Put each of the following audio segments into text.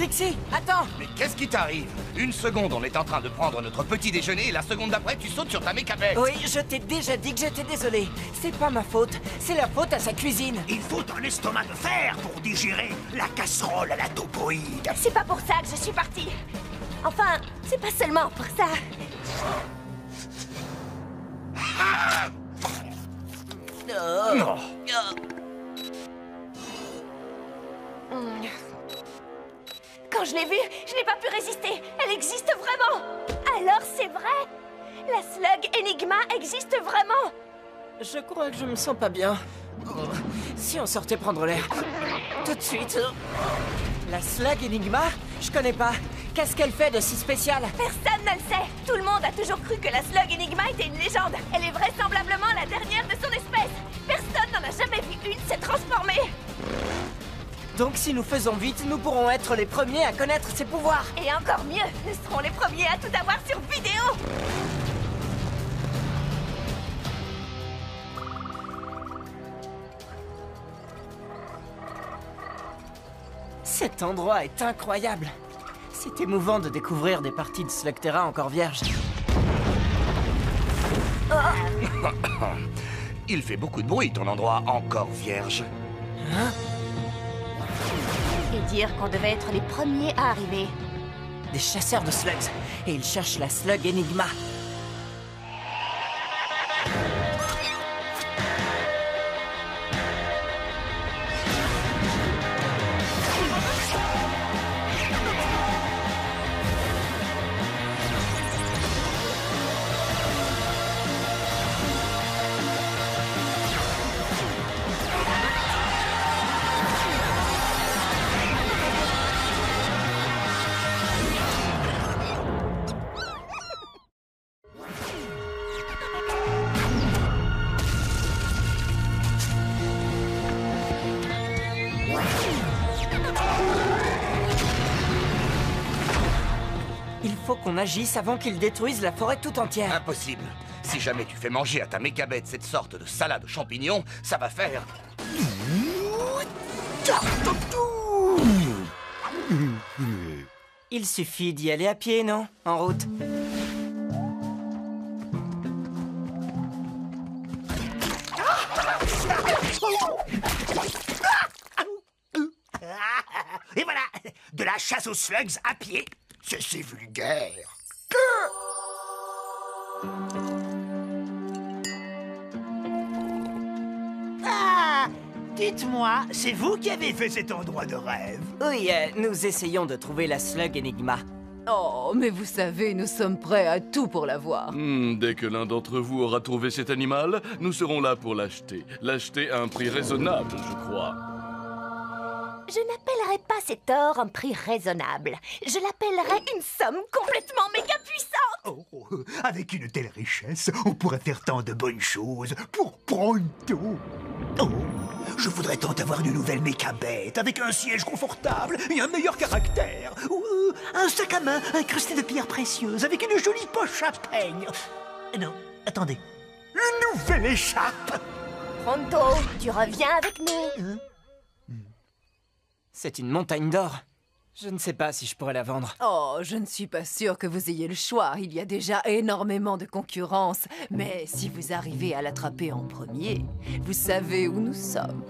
Trixie, attends! Mais qu'est-ce qui t'arrive? Une seconde, on est en train de prendre notre petit déjeuner et la seconde d'après, tu sautes sur ta mécabête. Oui, je t'ai déjà dit que j'étais désolé. C'est pas ma faute, c'est la faute à sa cuisine. Il faut un estomac de fer pour digérer la casserole à la topoïde. C'est pas pour ça que je suis partie. Enfin, c'est pas seulement pour ça. Non. Quand je l'ai vue, je n'ai pas pu résister. Elle existe vraiment. Alors c'est vrai? La slug Enigma existe vraiment? Je crois que je me sens pas bien. Si on sortait prendre l'air. Tout de suite. La slug Enigma? Je connais pas. Qu'est-ce qu'elle fait de si spécial? Personne ne le sait. Tout le monde a toujours cru que la slug Enigma était une légende. Elle est vraisemblablement la dernière de son espèce. Personne n'en a jamais vu une se transformer. Donc si nous faisons vite, nous pourrons être les premiers à connaître ses pouvoirs. Et encore mieux, nous serons les premiers à tout avoir sur vidéo. Cet endroit est incroyable. C'est émouvant de découvrir des parties de Slugterra encore vierges. Il fait beaucoup de bruit, ton endroit encore vierge. Hein? Et dire qu'on devait être les premiers à arriver. Des chasseurs de slugs. Et ils cherchent la slug Enigma. Il faut qu'on agisse avant qu'ils détruisent la forêt tout entière. Impossible. Si jamais tu fais manger à ta mécabête cette sorte de salade aux champignons, ça va faire... Il suffit d'y aller à pied, non? En route. Et voilà, de la chasse aux slugs à pied. C'est vulgaire. Ah, dites-moi, c'est vous qui avez fait cet endroit de rêve? Oui, nous essayons de trouver la slug Enigma. Oh, mais vous savez, nous sommes prêts à tout pour la voir. Dès que l'un d'entre vous aura trouvé cet animal, nous serons là pour l'acheter. L'acheter à un prix raisonnable, je crois. Je n'appellerais pas cet or un prix raisonnable. Je l'appellerais une somme complètement méga puissante. Oh, avec une telle richesse, on pourrait faire tant de bonnes choses pour pronto. Oh, je voudrais tant avoir une nouvelle mécabête avec un siège confortable et un meilleur caractère. Ou un sac à main incrusté de pierres précieuses avec une jolie poche à peigne. Non, attendez. Une nouvelle écharpe. Pronto, tu reviens avec nous. C'est une montagne d'or. Je ne sais pas si je pourrais la vendre. Oh, je ne suis pas sûre que vous ayez le choix. Il y a déjà énormément de concurrence. Mais si vous arrivez à l'attraper en premier, vous savez où nous sommes.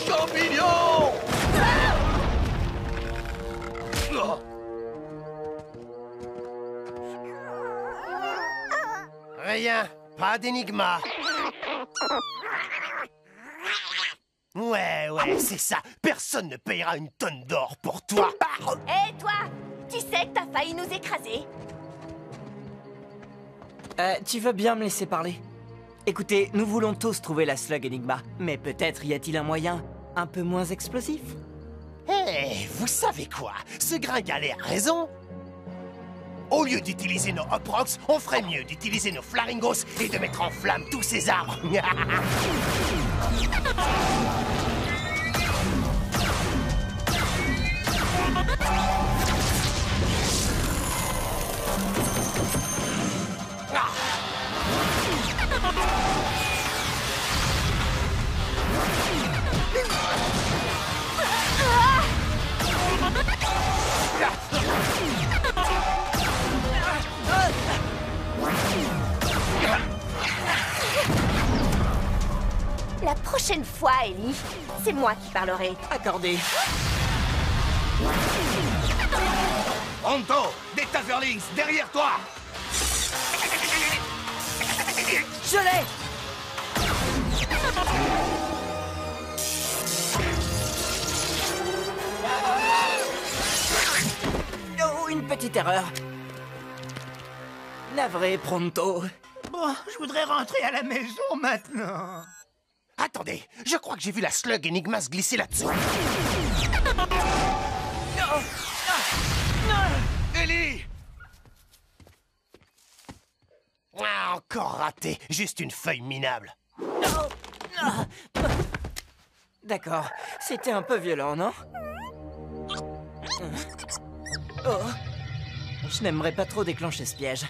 Champignons! Rien, pas d'énigma. Ouais, c'est ça. Personne ne payera une tonne d'or pour toi. Hé, toi, tu sais que t'as failli nous écraser. Tu veux bien me laisser parler? Écoutez, nous voulons tous trouver la slug Enigma, mais peut-être y a-t-il un moyen un peu moins explosif? Hé, vous savez quoi? Ce gringalet a raison. Au lieu d'utiliser nos Hop Rocks, on ferait mieux d'utiliser nos Flaringos et de mettre en flamme tous ces arbres. La prochaine fois, Ellie, c'est moi qui parlerai. Accordé. Pronto, des Taserlings, derrière toi! Je l'ai! Oh, une petite erreur. Navré, Pronto. Bon, je voudrais rentrer à la maison maintenant. Attendez, je crois que j'ai vu la slug Enigma se glisser là-dessus. Ellie! Ah, encore raté. Juste une feuille minable. D'accord, c'était un peu violent, non? Oh. Je n'aimerais pas trop déclencher ce piège.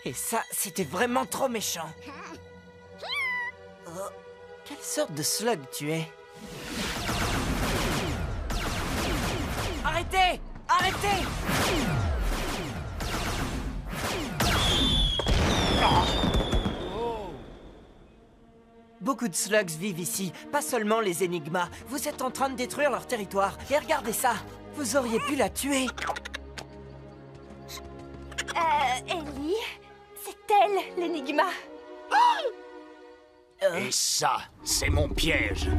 Et ça, c'était vraiment trop méchant. Oh, quelle sorte de slug tu es? Arrêtez! Arrêtez! Beaucoup de slugs vivent ici, pas seulement les Enigmas. Vous êtes en train de détruire leur territoire. Et regardez ça! Vous auriez pu la tuer! Ellie, c'est elle, l'Enigma. Et ça, c'est mon piège.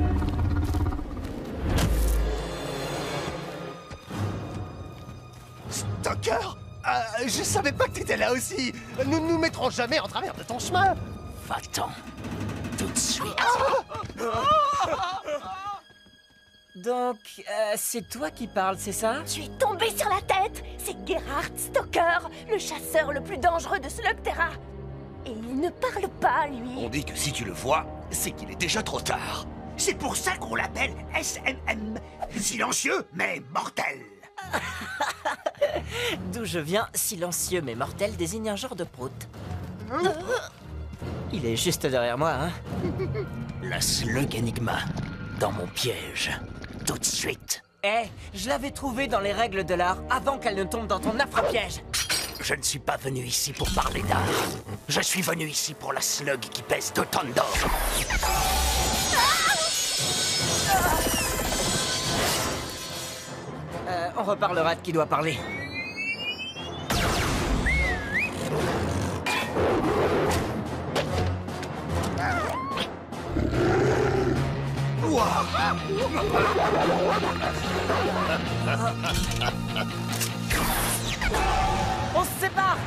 Stalker, je savais pas que t'étais là aussi. Nous ne nous mettrons jamais en travers de ton chemin. Va-t'en. Tout de suite. Donc, c'est toi qui parles, c'est ça? Tu es tombé sur la tête. C'est Gerhard Stalker, le chasseur le plus dangereux de Slugterra. Et il ne parle pas, lui. On dit que si tu le vois, c'est qu'il est déjà trop tard. C'est pour ça qu'on l'appelle SMM. Silencieux, mais mortel. D'où je viens, silencieux mais mortel désigne un genre de prout. Il est juste derrière moi, hein? La slug Enigma, dans mon piège. Tout de suite. Eh, je l'avais trouvée dans les règles de l'art avant qu'elle ne tombe dans ton affreux piège. Je ne suis pas venu ici pour parler d'art. Je suis venu ici pour la slug qui pèse deux tonnes d'or. On reparlera de qui doit parler. On se sépare.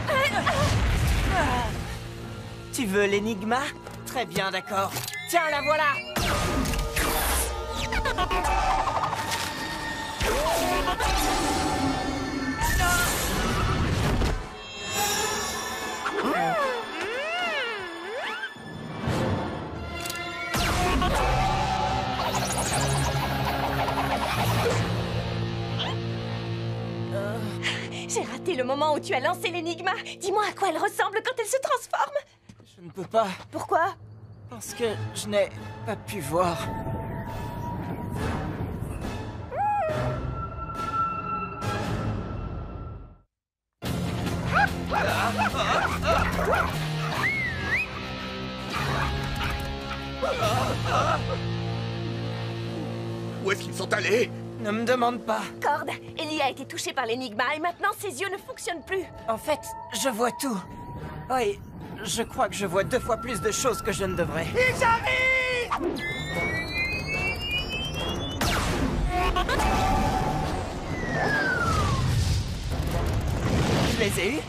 Tu veux l'Enigma? Très bien, d'accord. Tiens, la voilà. J'ai raté le moment où tu as lancé l'Enigma. Dis-moi à quoi elle ressemble quand elle se transforme. Je ne peux pas, Pourquoi? parce que je n'ai pas pu voir. Où est-ce qu'ils sont allés? Ne me demande pas. Cord, Ellie a été touchée par l'Enigma et maintenant ses yeux ne fonctionnent plus. En fait, je vois tout. Oui, je crois que je vois 2 fois plus de choses que je ne devrais. Ils arrivent! Je les ai eus?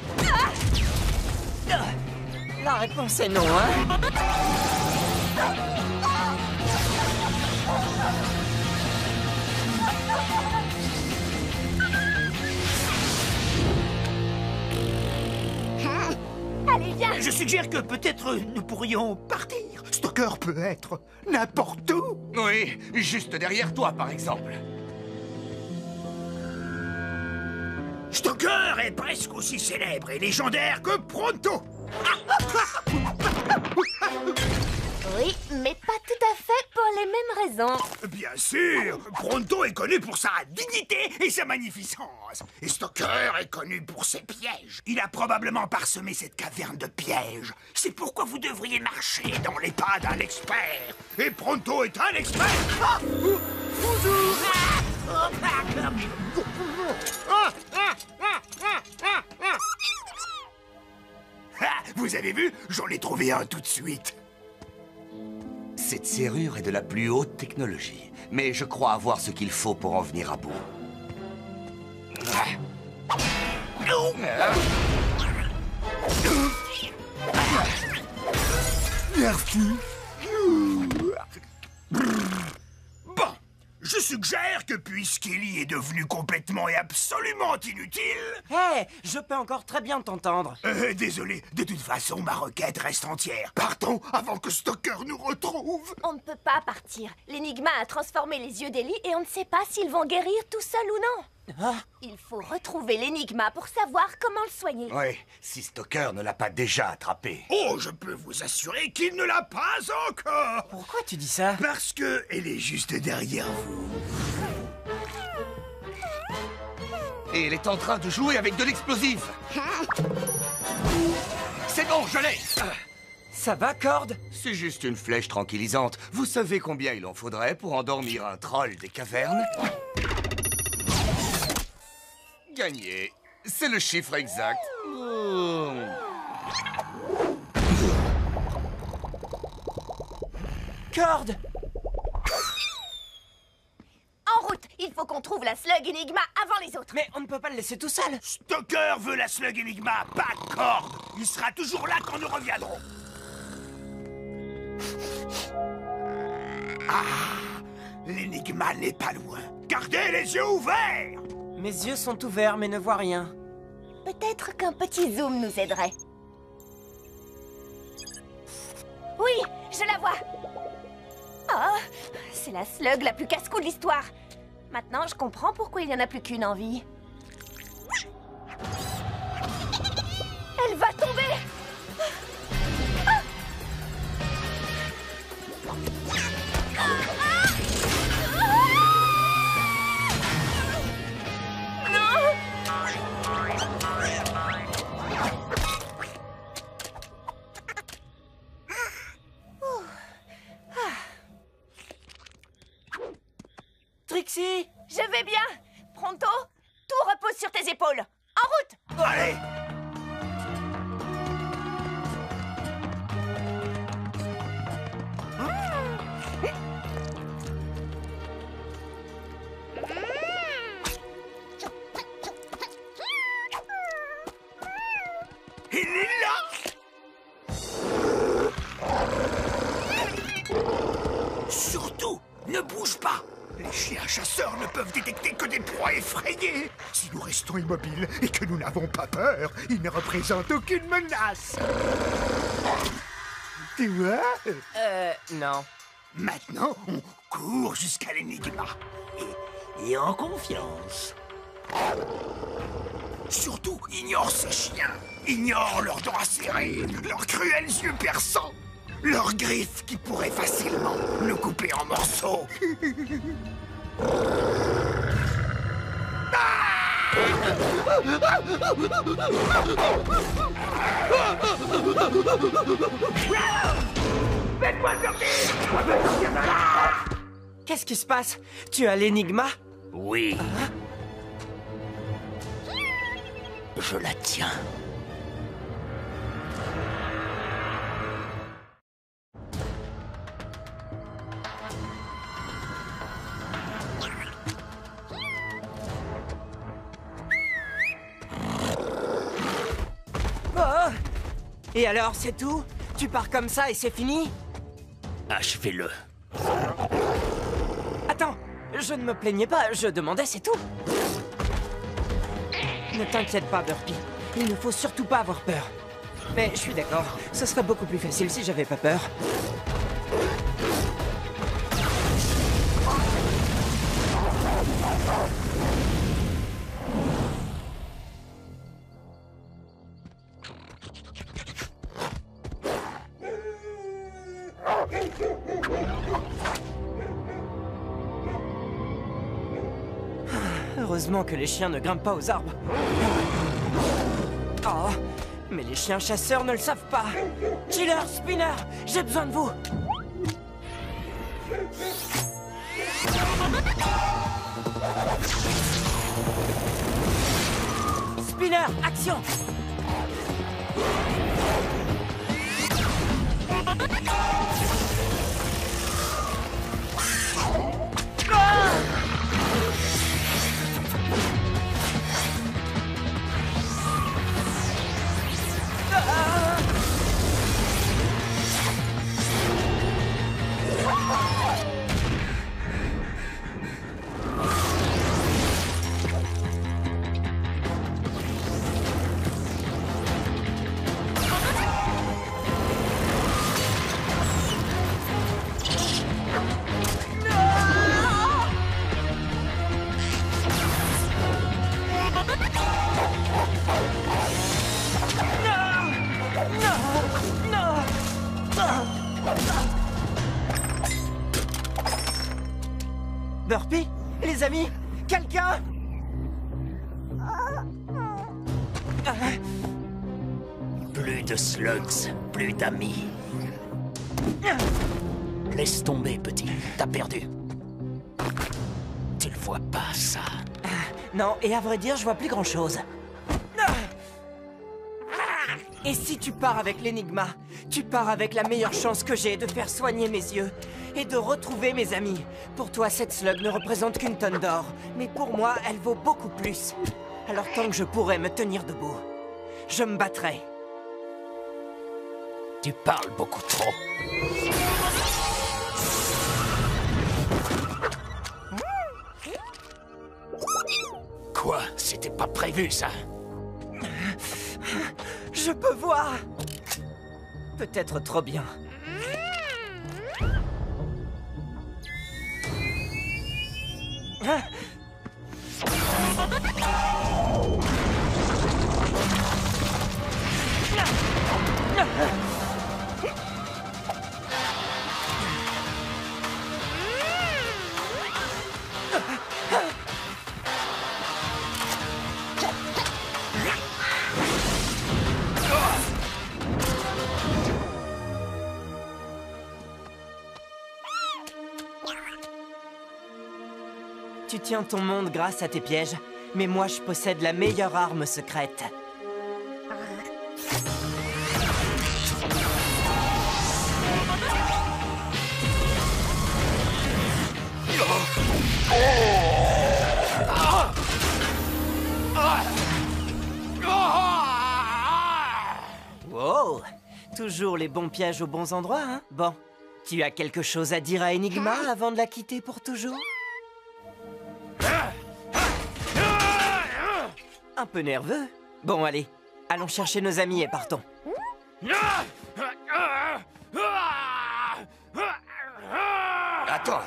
La réponse est non, hein? Allez, viens. Je suggère que peut-être nous pourrions partir. Stalker peut être n'importe où. Oui, juste derrière toi, par exemple. Stalker est presque aussi célèbre et légendaire que Pronto. Oui, mais pas tout à fait pour les mêmes raisons. Bien sûr, Pronto est connu pour sa dignité et sa magnificence. Et Stoker est connu pour ses pièges. Il a probablement parsemé cette caverne de pièges. C'est pourquoi vous devriez marcher dans les pas d'un expert. Et Pronto est un expert. Ah, bonjour. Ah, vous avez vu? J'en ai trouvé un tout de suite. Cette serrure est de la plus haute technologie, mais je crois avoir ce qu'il faut pour en venir à bout. Merci. Bon, je suggère que puisqu'Ellie est devenue complètement et absolument inutile... Hé, je peux encore très bien t'entendre. Désolé, de toute façon, ma requête reste entière. Partons avant que Stoker nous retrouve. On ne peut pas partir. L'énigma a transformé les yeux d'Ellie et on ne sait pas s'ils vont guérir tout seuls ou non. Ah, Il faut retrouver l'énigma pour savoir comment le soigner. Oui, si Stoker ne l'a pas déjà attrapé. Oh, je peux vous assurer qu'il ne l'a pas encore. pourquoi tu dis ça? Parce que elle est juste derrière vous. Et elle est en train de jouer avec de l'explosif. C'est bon, je l'ai. Ça va, Cord? C'est juste une flèche tranquillisante. Vous savez combien il en faudrait pour endormir un troll des cavernes? Gagné. C'est le chiffre exact. Cord! En route. Il faut qu'on trouve la slug énigma avant les autres. Mais on ne peut pas le laisser tout seul. Stoker veut la slug Enigma, pas Cord. Il sera toujours là quand nous reviendrons. Ah, l'énigma n'est pas loin. Gardez les yeux ouverts. Mes yeux sont ouverts mais ne voient rien. Peut-être qu'un petit zoom nous aiderait. Oui, je la vois. Oh, c'est la slug la plus casse-cou de l'histoire. Maintenant, je comprends pourquoi il n'y en a plus qu'une en vie. Elle va tomber. Trixie! Je vais bien. Pronto, tout repose sur tes épaules. En route. Allez. Il est là. Surtout, ne bouge pas. Les chiens chasseurs ne peuvent détecter que des proies effrayées. Si nous restons immobiles et que nous n'avons pas peur, ils ne représentent aucune menace. Tu vois? Non. Maintenant, on court jusqu'à l'énigma. Et en confiance. Surtout, ignore ces chiens. Ignore leurs dents acérées, leurs cruels yeux perçants, leurs griffes qui pourraient facilement nous couper en morceaux. Faites-moi sortir! Je veux sortir de là! Qu'est-ce qui se passe? Tu as l'énigma? Oui. Je la tiens. Oh! Et alors, c'est tout? Tu pars comme ça et c'est fini? Achevez-le. Attends, je ne me plaignais pas, je demandais, c'est tout. Ne t'inquiète pas, Burpee. Il ne faut surtout pas avoir peur. Mais je suis d'accord, ce serait beaucoup plus facile si j'avais pas peur. Heureusement que les chiens ne grimpent pas aux arbres. Oh, mais les chiens chasseurs ne le savent pas. Chiller, Spinner, j'ai besoin de vous. Spinner, action! Burpee? Les amis? Quelqu'un? Plus de slugs, plus d'amis. Laisse tomber, petit. T'as perdu. Tu le vois pas, ça? Non, et à vrai dire, je vois plus grand-chose. Et si tu pars avec l'Enigma, tu pars avec la meilleure chance que j'ai de faire soigner mes yeux et de retrouver mes amis. Pour toi, cette slug ne représente qu'une tonne d'or, mais pour moi, elle vaut beaucoup plus. Alors tant que je pourrai me tenir debout, je me battrai. Tu parles beaucoup trop. Quoi? C'était pas prévu, ça? Je peux voir. Peut-être trop bien. Tu tiens ton monde grâce à tes pièges, mais moi je possède la meilleure arme secrète. Wow! Toujours les bons pièges aux bons endroits, hein? Bon, tu as quelque chose à dire à Enigma avant de la quitter pour toujours? Un peu nerveux? Bon, allez, allons chercher nos amis et partons. Attends.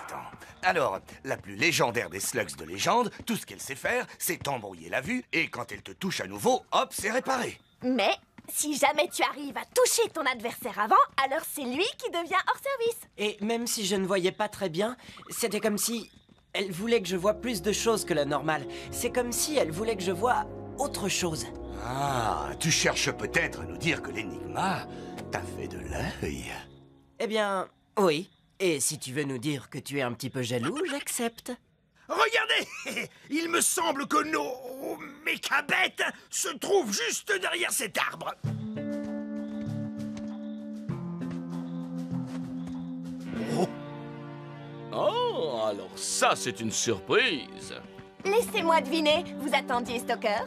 Alors, la plus légendaire des slugs de légende, tout ce qu'elle sait faire, c'est t'embrouiller la vue, et quand elle te touche à nouveau, hop, c'est réparé. Mais si jamais tu arrives à toucher ton adversaire avant, alors c'est lui qui devient hors service. Et même si je ne voyais pas très bien, c'était comme si elle voulait que je voie plus de choses que la normale. C'est comme si elle voulait que je voie autre chose. Ah, tu cherches peut-être à nous dire que l'Enigma t'a fait de l'œil. Eh bien, oui. Et si tu veux nous dire que tu es un petit peu jaloux, j'accepte. Regardez! Il me semble que nos mécabêtes se trouvent juste derrière cet arbre. Oh, alors ça, c'est une surprise. Laissez-moi deviner, vous attendiez Stalker?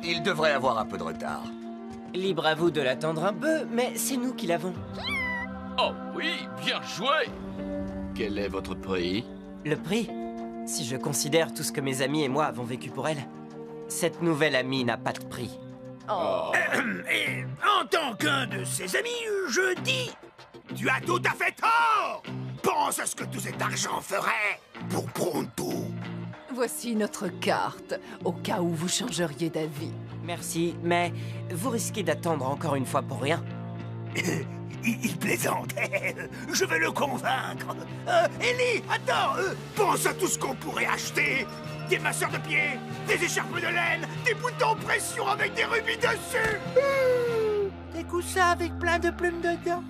Il devrait avoir un peu de retard. Libre à vous de l'attendre un peu, mais c'est nous qui l'avons. Oh oui, bien joué. Quel est votre prix? Le prix? Si je considère tout ce que mes amis et moi avons vécu pour elle, cette nouvelle amie n'a pas de prix. Et en tant qu'un de ses amis, je dis... Tu as tout à fait tort! Pense à ce que tout cet argent ferait pour Pronto. Voici notre carte, au cas où vous changeriez d'avis. Merci, mais vous risquez d'attendre encore une fois pour rien. Il plaisante. Je vais le convaincre. Ellie, attends. Pense à tout ce qu'on pourrait acheter. Des masseurs de pieds, des écharpes de laine, des boutons pression avec des rubis dessus. Des coussins avec plein de plumes dedans.